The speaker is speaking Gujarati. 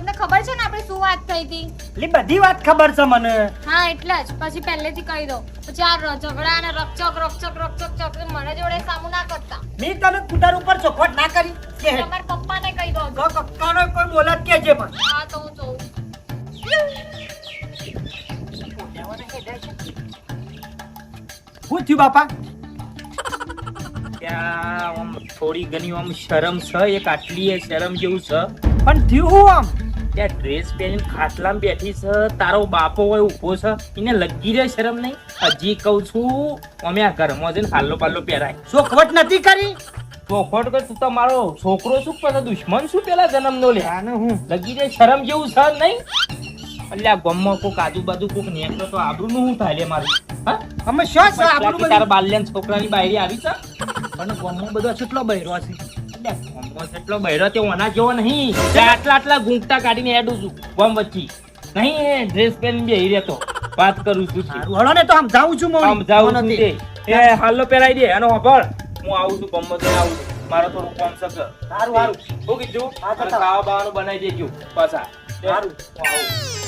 તમને ખબર છે ને આપણે શું વાત થઈ હતી? એટલે બધી વાત ખબર છે મને. હા એટલે જ પછી પહેલેથી કહી દો. પછી આ ઝઘડા અને રકચક મને જોડે સામું ના કરતા. મેં તને કુટર ઉપર ચોખવટ ના કરી કે તમારા પપ્પાને કહી દો. તો કક્કાનો કોઈ બોલત કેજે પણ. હા તો હું જોઉં. શું થયું બાપા? ત્યાં આમ થોડી ઘણી આમ શરમ છે, એક આટલી એ શરમ જેવું છે. પણ થયું હું આમ? ત્યાં ડ્રેસ પહેરીને ખાટલામાં બેઠી છે, તારો બાપો હોય ઊભો છે, એને લગી રહે શરમ નહીં? હજી કહું છું અમે આ ઘરમાં જઈને હાલ્લો પાલ્લો પહેરાય. ચોખવટ નથી કરી? ચોખવટ કર તું તો મારો છોકરો શું પછી દુશ્મન શું પેલા જન્મનો લે? આને હું લગી રહે શરમ જેવું છે નહીં? એટલે આ ગામમાં કોક આજુબાજુ કોક નેકળે તો આબરૂનું શું થાય લે મારું? હા અમે શું છે બાકી આપણું તારા બાલ્યાના છોકરાની બાયરી આવી છે? પણ ગામમાં બધો કેટલો બહેરો છે. એટલે ગામમાં જેટલો બહેરો તે ઓના જેવો નહીં. તે આટલા ગુંગટા કાઢીને હેડું છું ગામ વચ્ચે. નહીં એ ડ્રેસ પહેરીને બેહી રહેતો. વાત કરું છું. સારું હળો ને તો આમ જાઉં છું આમ જાઉં છું તે. એ હાલો પહેરાઈ દે અને હોભળ હું આવું છું ગામમાં જઈને આવું છું. મારો થોડું કામ છે. સારું સારું. શું કીધું? હા, તો અને ખાવા બાવાનું બનાવી દેજો પાછા. સારું. હું આવું.